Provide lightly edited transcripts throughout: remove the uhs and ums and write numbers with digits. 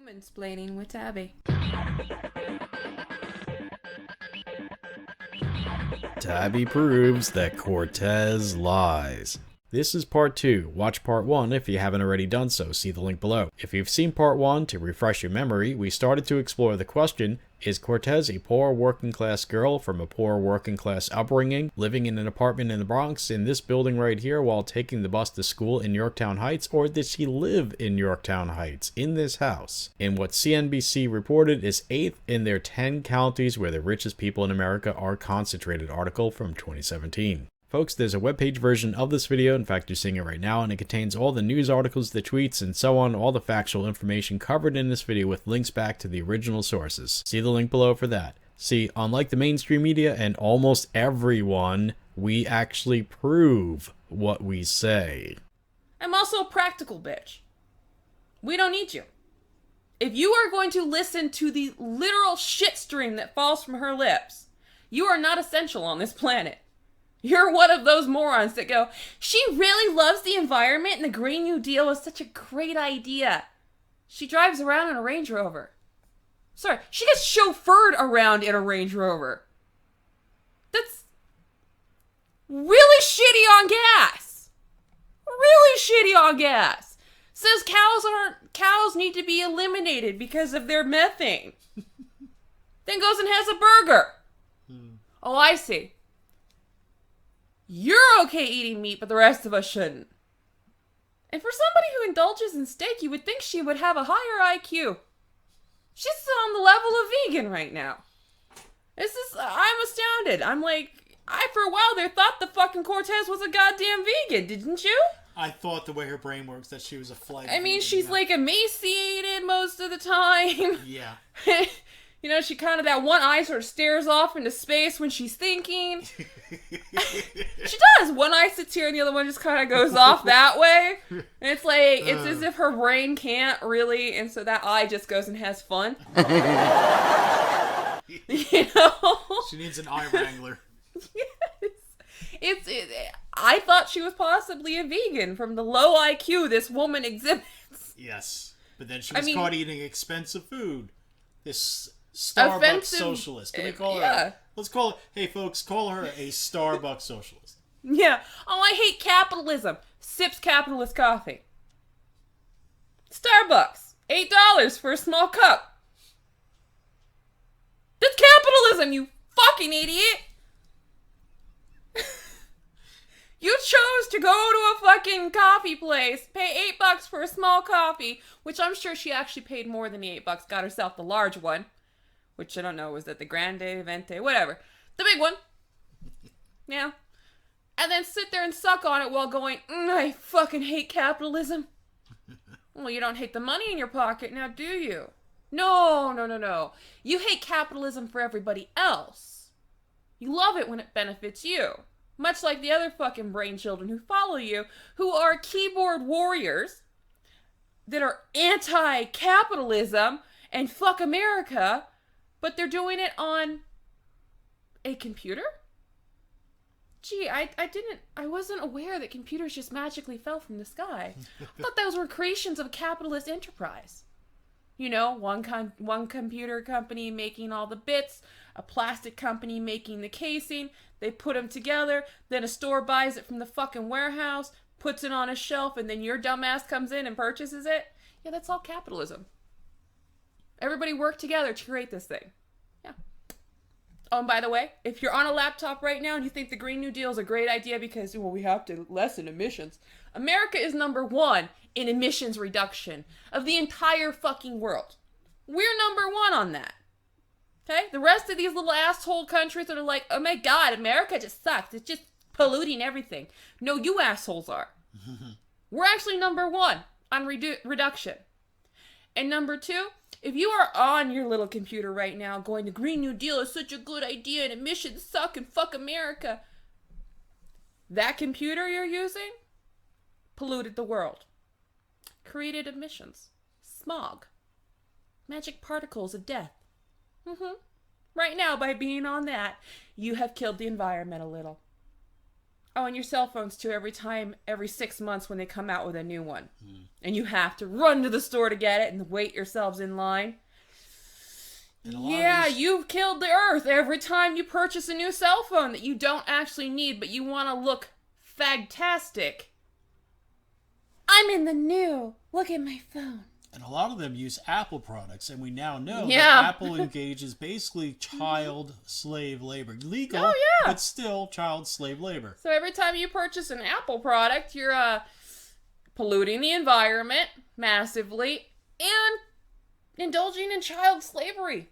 Mansplaining with Tabby. Tabby proves that Cortez lies. This is part 2. Watch part 1 if you haven't already done so, see the link below. If you've seen part 1, to refresh your memory, we started to explore the question, is Cortez a poor working class girl from a poor working class upbringing, living in an apartment in the Bronx in this building right here while taking the bus to school in Yorktown Heights, or did she live in Yorktown Heights, in this house? In what CNBC reported is 8th in their 10 counties where the richest people in America are concentrated article from 2017. Folks, there's a webpage version of this video, in fact you're seeing it right now, and it contains all the news articles, the tweets, and so on, all the factual information covered in this video with links back to the original sources. See the link below for that. See, unlike the mainstream media and almost everyone, we actually prove what we say. I'm also a practical bitch. We don't need you. If you are going to listen to the literal shit stream that falls from her lips, you are not essential on this planet. You're one of those morons that go, she really loves the environment and the Green New Deal is such a great idea. She drives around in a Range Rover. Sorry, she gets chauffeured around in a Range Rover. That's really shitty on gas. Really shitty on gas. Says cows need to be eliminated because of their methane. Then goes and has a burger. Oh, I see. You're okay eating meat, but the rest of us shouldn't. And for somebody who indulges in steak, you would think she would have a higher IQ. She's on the level of vegan right now. I'm astounded. I'm like, for a while there thought the fucking Cortez was a goddamn vegan, didn't you? I thought the way her brain works that she was a flight. I mean, she's like emaciated most of the time. Yeah. You know, she kind of, that one eye sort of stares off into space when she's thinking. She does. One eye sits here and the other one just kind of goes off that way. And it's like, it's as if her brain can't really, and so that eye just goes and has fun. You know? She needs an eye wrangler. Yes. I thought she was possibly a vegan from the low IQ this woman exhibits. Yes. But then she was caught eating expensive food. This Starbucks offensive socialist. Can we call her? Let's call it. Hey, folks, call her a Starbucks socialist. Yeah. Oh, I hate capitalism. Sips capitalist coffee. Starbucks. $8 for a small cup. That's capitalism, you fucking idiot. You chose to go to a fucking coffee place, pay $8 for a small coffee, which I'm sure she actually paid more than the $8, got herself the large one. Which I don't know, was that the Grande, Vente, whatever. The big one. Yeah. And then sit there and suck on it while going, I fucking hate capitalism. Well, you don't hate the money in your pocket now, do you? No. You hate capitalism for everybody else. You love it when it benefits you. Much like the other fucking brain children who follow you, who are keyboard warriors that are anti-capitalism and fuck America, but they're doing it on a computer? Gee, I wasn't aware that computers just magically fell from the sky. I thought those were creations of a capitalist enterprise. You know, one computer company making all the bits, a plastic company making the casing, they put them together, then a store buys it from the fucking warehouse, puts it on a shelf, and then your dumbass comes in and purchases it. Yeah, that's all capitalism. Everybody worked together to create this thing. Yeah. Oh, and by the way, if you're on a laptop right now and you think the Green New Deal is a great idea because, well, we have to lessen emissions. America is #1 in emissions reduction of the entire fucking world. We're #1 on that. Okay? The rest of these little asshole countries that are like, oh my god, America just sucks. It's just polluting everything. No, you assholes are. We're actually #1 on reduction. And #2, if you are on your little computer right now going, the Green New Deal is such a good idea and emissions suck and fuck America, that computer you're using polluted the world. Created emissions. Smog. Magic particles of death. Right now, by being on that, you have killed the environment a little. Oh, and your cell phones too, every 6 months when they come out with a new one. And you have to run to the store to get it and wait yourselves in line. Yeah, you've killed the earth every time you purchase a new cell phone that you don't actually need, but you want to look fagtastic. I'm in the new. Look at my phone. And a lot of them use Apple products, and we now know Yeah. that Apple engages basically child slave labor. Legal, but still child slave labor. So every time you purchase an Apple product, you're polluting the environment massively and indulging in child slavery.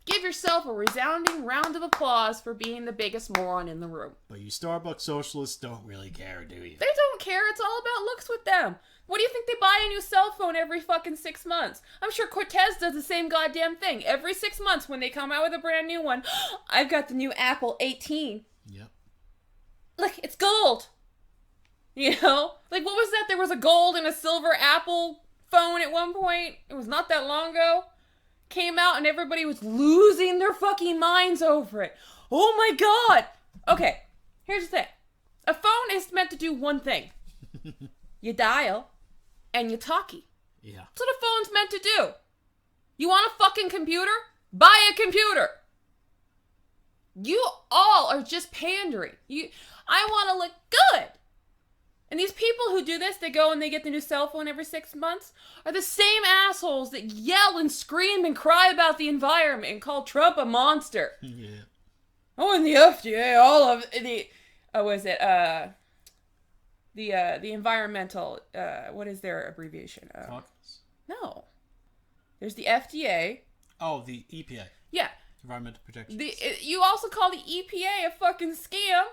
Give yourself a resounding round of applause for being the biggest moron in the room. But you Starbucks socialists don't really care, do you? They don't care. It's all about looks with them. What do you think they buy a new cell phone every fucking 6 months? I'm sure Cortez does the same goddamn thing. Every 6 months when they come out with a brand new one, I've got the new Apple 18. Yep. Look, it's gold. You know? Like, what was that? There was a gold and a silver Apple phone at one point. It was not that long ago. Came out and everybody was losing their fucking minds over it. Oh my god! Okay, here's the thing. A phone is meant to do one thing. You dial and you talkie. Yeah. That's what a phone's meant to do. You want a fucking computer? Buy a computer. You all are just pandering. I want to look good. And these people who do this, they go and they get the new cell phone every 6 months, are the same assholes that yell and scream and cry about the environment and call Trump a monster. Yeah. Oh, and the FDA, all of the, the environmental, what is their abbreviation? Caucus? No. There's the FDA. Oh, the EPA. Yeah. Environmental Protection. You also call the EPA a fucking scam.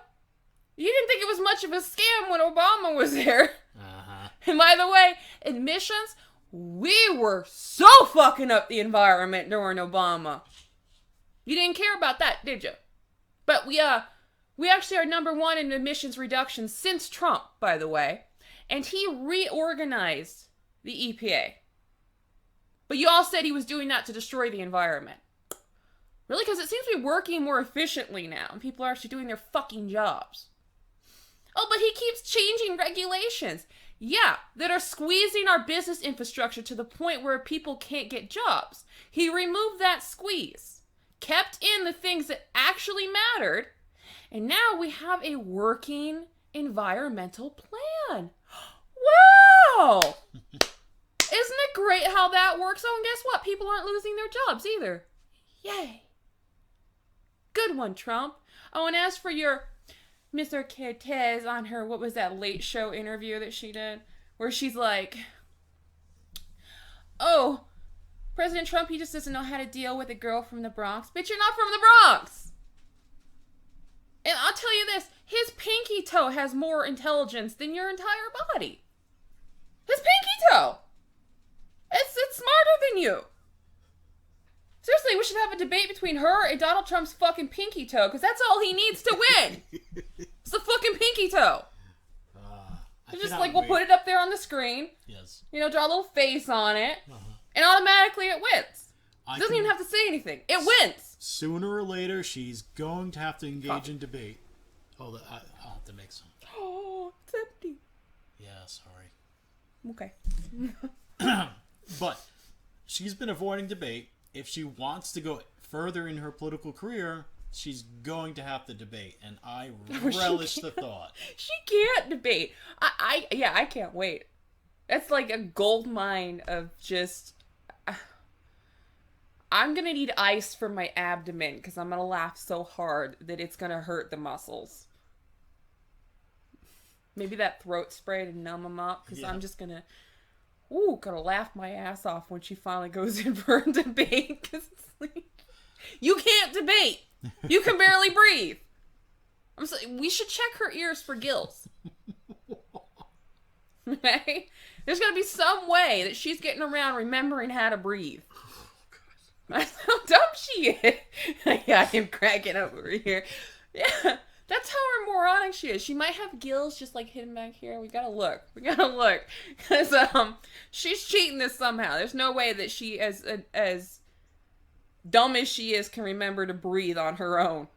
You didn't think it was much of a scam when Obama was there. Uh-huh. And by the way, admissions, we were so fucking up the environment during Obama. You didn't care about that, did you? But we actually are number one in emissions reductions since Trump, by the way. And he reorganized the EPA. But you all said he was doing that to destroy the environment. Really? Because it seems to be working more efficiently now, and people are actually doing their fucking jobs. Oh, but he keeps changing regulations. Yeah, that are squeezing our business infrastructure to the point where people can't get jobs. He removed that squeeze, kept in the things that actually mattered, and now we have a working environmental plan. Wow! Isn't it great how that works? Oh, and guess what? People aren't losing their jobs either. Yay. Good one, Trump. Oh, and as for your Mr. Cortez on her, what was that Late Show interview that she did? Where she's like, oh, President Trump, he just doesn't know how to deal with a girl from the Bronx. Bitch, you're not from the Bronx! And I'll tell you this, his pinky toe has more intelligence than your entire body. His pinky toe! It's smarter than you. Seriously, we should have a debate between her and Donald Trump's fucking pinky toe, because that's all he needs to win. It's the fucking pinky toe. We'll put it up there on the screen. Yes. You know, draw a little face on it, and automatically it wins. It doesn't even have to say anything. It wins. Sooner or later, she's going to have to engage in debate. Hold on, I'll have to make some. Oh, it's empty. Yeah, sorry. Okay. But she's been avoiding debate. If she wants to go further in her political career, she's going to have to debate, and I relish the thought. She can't debate. I can't wait. That's like a gold mine of just... I'm gonna need ice for my abdomen, because I'm gonna laugh so hard that it's gonna hurt the muscles. Maybe that throat spray to numb them up, because I'm just gonna laugh my ass off when she finally goes in for a debate, because it's like, you can't debate. You can barely breathe. I'm saying we should check her ears for gills. Okay? There's gotta be some way that she's getting around remembering how to breathe. That's how dumb she is. Yeah, I am cracking up over here. Yeah, that's how moronic she is. She might have gills just like hidden back here. We gotta look. Because she's cheating this somehow. There's no way that she, as dumb as she is, can remember to breathe on her own.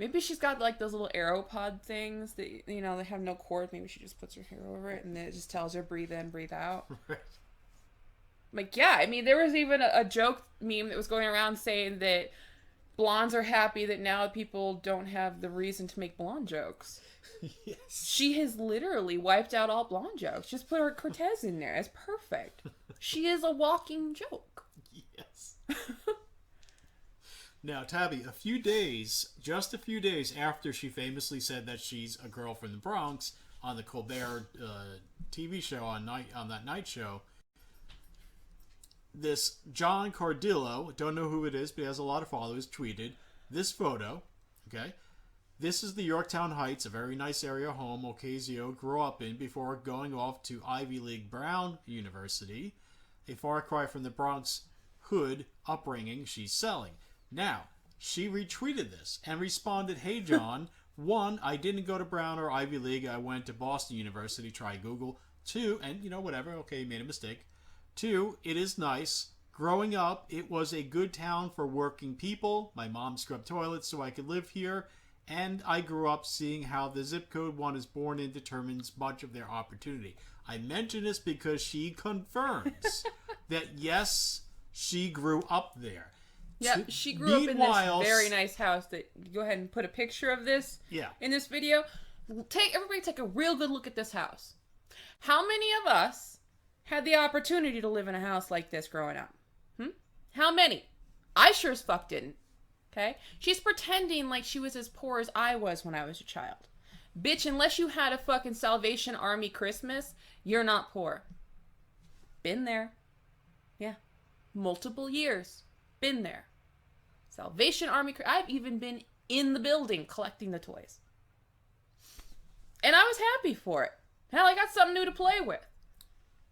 Maybe she's got like those little AeroPod things that, you know, they have no cord. Maybe she just puts her hair over it and then it just tells her breathe in, breathe out. Right. Like, yeah, I mean, there was even a joke meme that was going around saying that blondes are happy that now people don't have the reason to make blonde jokes. Yes. She has literally wiped out all blonde jokes. Just put her Cortez in there. It's perfect. She is a walking joke. Yes. Now, Tabby, just a few days after she famously said that she's a girl from the Bronx on the Colbert TV show on that night show, this John Cardillo, don't know who it is, but he has a lot of followers, tweeted this photo. Okay, this is the Yorktown Heights, a very nice area home Ocasio grew up in before going off to Ivy League Brown University, a far cry from the Bronx hood upbringing she's selling. Now, she retweeted this and responded, "Hey John, 1, I didn't go to Brown or Ivy League. I went to Boston University. Try Google. 2, and whatever. Okay, you made a mistake. 2, it is nice. Growing up, it was a good town for working people. My mom scrubbed toilets so I could live here. And I grew up seeing how the zip code one is born in determines much of their opportunity." I mention this because she confirms that, yes, she grew up there. Yeah, she grew up in this very nice house. Go ahead and put a picture of this in this video. Everybody take a real good look at this house. How many of us had the opportunity to live in a house like this growing up? How many? I sure as fuck didn't. Okay? She's pretending like she was as poor as I was when I was a child. Bitch, unless you had a fucking Salvation Army Christmas, you're not poor. Been there. Yeah. Multiple years. Been there. Salvation Army. I've even been in the building collecting the toys. And I was happy for it. Hell, I got something new to play with.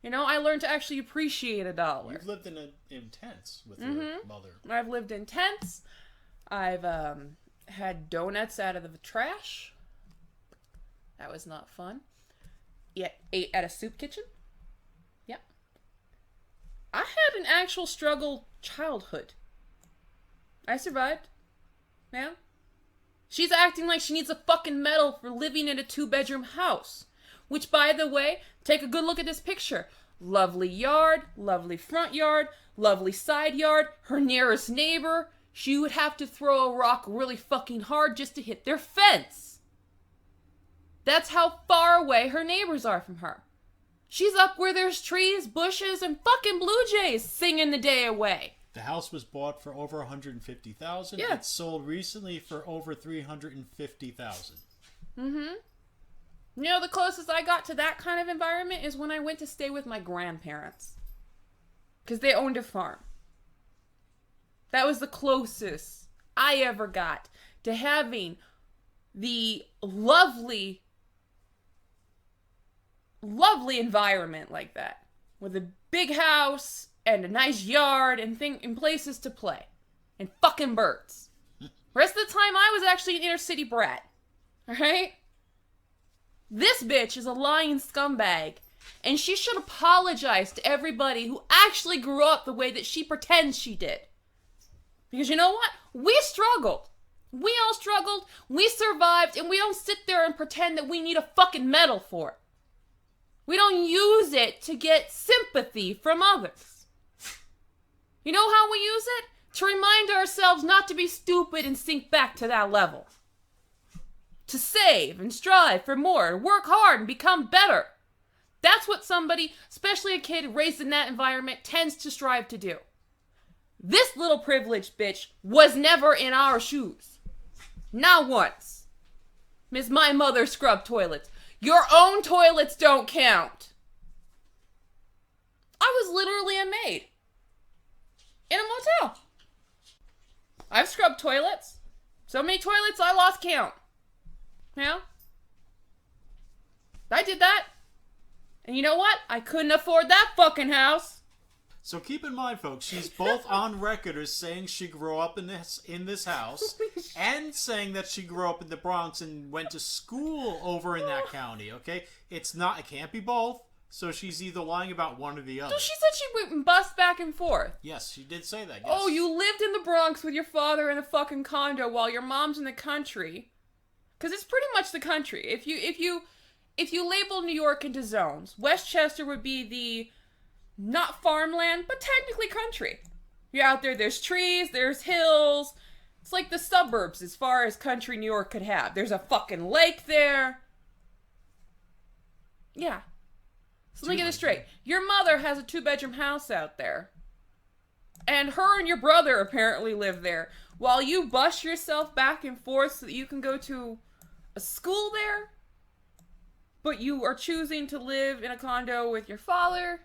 I learned to actually appreciate a dollar. You've lived in tents with your mother. I've lived in tents. I've had donuts out of the trash. That was not fun. Ate at a soup kitchen. Yep. I had an actual struggle childhood. I survived. Yeah. She's acting like she needs a fucking medal for living in a 2-bedroom house. Which, by the way, take a good look at this picture. Lovely yard, lovely front yard, lovely side yard, her nearest neighbor. She would have to throw a rock really fucking hard just to hit their fence. That's how far away her neighbors are from her. She's up where there's trees, bushes, and fucking blue jays singing the day away. The house was bought for over $150,000. Yeah. It sold recently for over $350,000. The closest I got to that kind of environment is when I went to stay with my grandparents. Because they owned a farm. That was the closest I ever got to having the lovely, lovely environment like that. With a big house and a nice yard and places to play. And fucking birds. Rest of the time I was actually an inner city brat. Alright? This bitch is a lying scumbag, and she should apologize to everybody who actually grew up the way that she pretends she did. Because you know what? We struggled. We all struggled, we survived, and we don't sit there and pretend that we need a fucking medal for it. We don't use it to get sympathy from others. You know how we use it? To remind ourselves not to be stupid and sink back to that level. To save and strive for more, work hard and become better. That's what somebody, especially a kid raised in that environment, tends to strive to do. This little privileged bitch was never in our shoes. Not once. Miss My Mother scrubbed toilets. Your own toilets don't count. I was literally a maid. In a motel. I've scrubbed toilets. So many toilets I lost count. Yeah? I did that. And you know what? I couldn't afford that fucking house. So keep in mind, folks, she's both on record as saying she grew up in this house and saying that she grew up in the Bronx and went to school over in that county, okay? It can't be both. So she's either lying about one or the other. So she said she went bust back and forth. Yes, she did say that. Yes. Oh, you lived in the Bronx with your father in a fucking condo while your mom's in the country. Because it's pretty much the country. If you label New York into zones, Westchester would be the not farmland, but technically country. You're out there, there's trees, there's hills. It's like the suburbs as far as country New York could have. There's a fucking lake there. Yeah. So let me get this straight. Your mother has a 2-bedroom house out there. And her and your brother apparently live there. While you bus yourself back and forth so that you can go to a school there. But you are choosing to live in a condo with your father.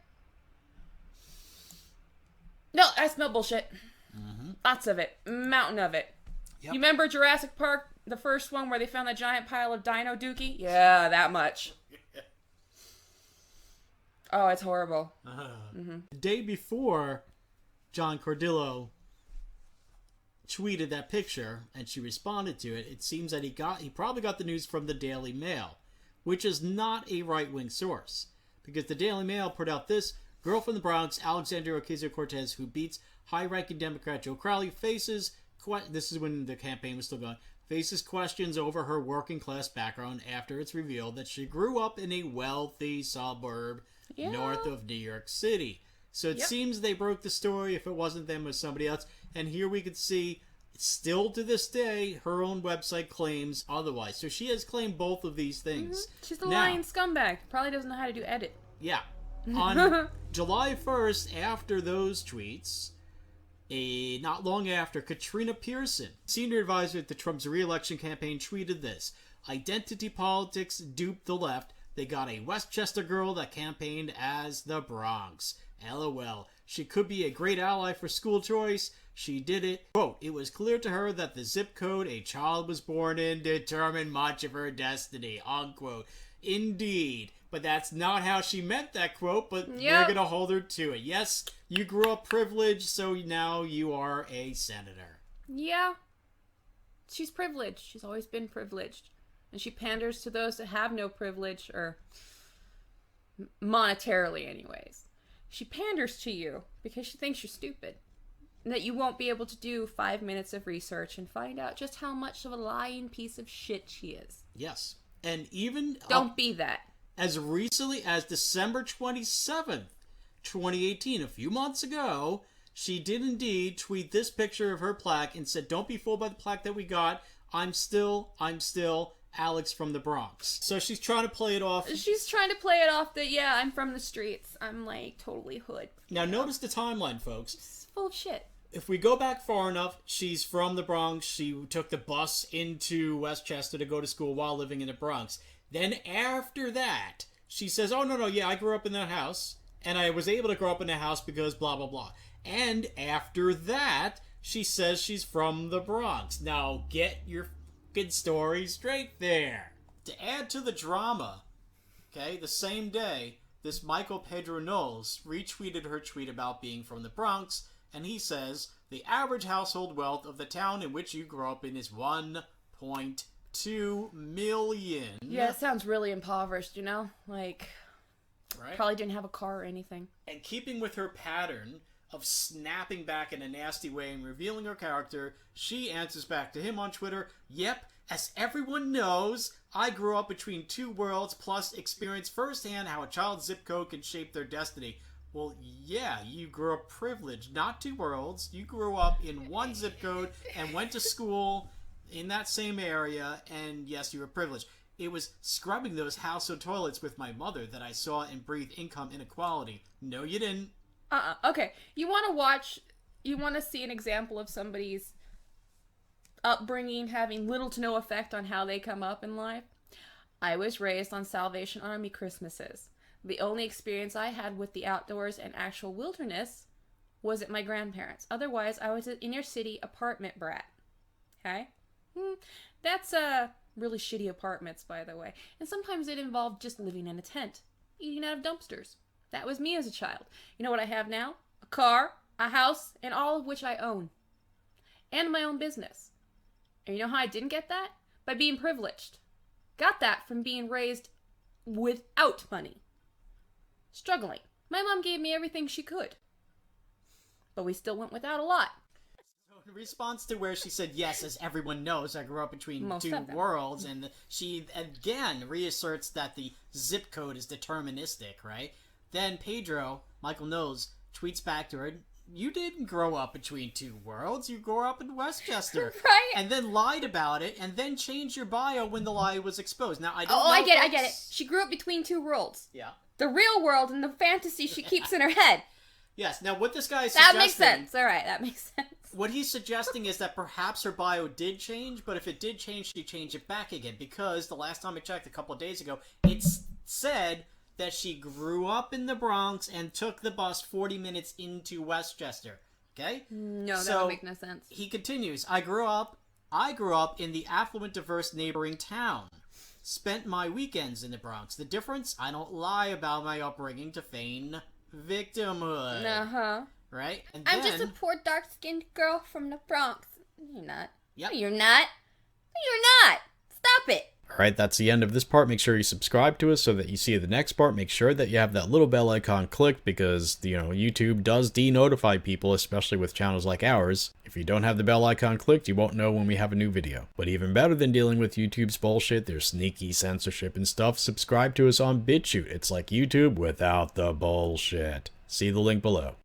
No, I smell bullshit. Mm-hmm. Lots of it. Mountain of it. Yep. You remember Jurassic Park, the first one where they found that giant pile of dino dookie? Yeah, that much. Oh, it's horrible. The day before John Cordillo tweeted that picture and she responded to it, it seems that he probably got the news from the Daily Mail, which is not a right-wing source. Because the Daily Mail put out this: girl from the Bronx, Alexandria Ocasio-Cortez, who beats high-ranking Democrat Joe Crowley, faces, this is when the campaign was still going, faces questions over her working-class background after it's revealed that she grew up in a wealthy suburb north of New York City. So it seems they broke the story. If it wasn't them, it was somebody else. And here we could see, still to this day, her own website claims otherwise. So she has claimed both of these things. Mm-hmm. She's a lying scumbag. Probably doesn't know how to do edit. Yeah. On July 1st, after those tweets, not long after, Katrina Pearson, senior advisor to Trump's re-election campaign, tweeted this: identity politics duped the left. They got a Westchester girl that campaigned as the Bronx. LOL. She could be a great ally for school choice. She did it. Quote, it was clear to her that the zip code a child was born in determined much of her destiny. Unquote. Indeed. But that's not how she meant that quote, but we're going to hold her to it. Yes, you grew up privileged, so now you are a senator. Yeah. She's privileged. She's always been privileged. And she panders to those that have no privilege, or monetarily anyways. She panders to you because she thinks you're stupid. And that you won't be able to do 5 minutes of research and find out just how much of a lying piece of shit she is. Yes. And even... Don't be that. As recently as December 27th, 2018, a few months ago, she did indeed tweet this picture of her plaque and said, don't be fooled by the plaque that we got. I'm still Alex from the Bronx. So she's trying to play it off. She's trying to play it off that, yeah, I'm from the streets. I'm, like, totally hood. Now, notice the timeline, folks. It's full of shit. If we go back far enough, she's from the Bronx. She took the bus into Westchester to go to school while living in the Bronx. Then after that, she says, oh, no, yeah, I grew up in that house. And I was able to grow up in that house because blah, blah, blah. And after that, she says she's from the Bronx. Now, get your fucking story straight there. To add to the drama, okay, the same day, this Michael Pedro Knowles retweeted her tweet about being from the Bronx, and he says, the average household wealth of the town in which you grew up in is 1.2 million. Yeah, it sounds really impoverished, you know? Like, right? Probably didn't have a car or anything. And keeping with her pattern of snapping back in a nasty way and revealing her character, she answers back to him on Twitter, yep, as everyone knows, I grew up between two worlds, plus experienced firsthand how a child's zip code can shape their destiny. Well, yeah, you grew up privileged, not two worlds. You grew up in one zip code and went to school in that same area, and yes, you were privileged. It was scrubbing those household toilets with my mother that I saw and breathed income inequality. No, you didn't. Okay. You want to see an example of somebody's upbringing having little to no effect on how they come up in life? I was raised on Salvation Army Christmases. The only experience I had with the outdoors and actual wilderness was at my grandparents'. Otherwise, I was an inner city apartment brat. Okay? That's really shitty apartments, by the way. And sometimes it involved just living in a tent, eating out of dumpsters. That was me as a child. You know what I have now? A car, a house, and all of which I own. And my own business. And you know how I didn't get that? By being privileged. Got that from being raised without money. struggling. My mom gave me everything she could. But we still went without a lot. In response to where she said, yes, as everyone knows, I grew up between Most two of them. worlds, and she again reasserts that the zip code is deterministic, right? Then Pedro, Michael knows, tweets back to her, you didn't grow up between two worlds, you grew up in Westchester. Right? And then lied about it, and then changed your bio when the lie was exposed. Now, I don't Oh, know I if get it. that's- She grew up between two worlds. Yeah. The real world and the fantasy she keeps in her head. Yes, now what this guy is That suggesting... makes sense. All right, that makes sense. What he's suggesting is that perhaps her bio did change, but if it did change, she changed it back again. Because the last time I checked, a couple of days ago, it said that she grew up in the Bronx and took the bus 40 minutes into Westchester. Okay? No, that So, would make no sense. He continues, I grew up in the affluent, diverse neighboring town. Spent my weekends in the Bronx. The difference? I don't lie about my upbringing to feign victimhood. Uh-huh. Right? And I'm just a poor dark-skinned girl from the Bronx. You're not. Yep. No, you're not. No, you're not. Stop it. Alright, that's the end of this part. Make sure you subscribe to us so that you see the next part. Make sure that you have that little bell icon clicked because, YouTube does de-notify people, especially with channels like ours. If you don't have the bell icon clicked, you won't know when we have a new video. But even better than dealing with YouTube's bullshit, their sneaky censorship and stuff, subscribe to us on BitChute. It's like YouTube without the bullshit. See the link below.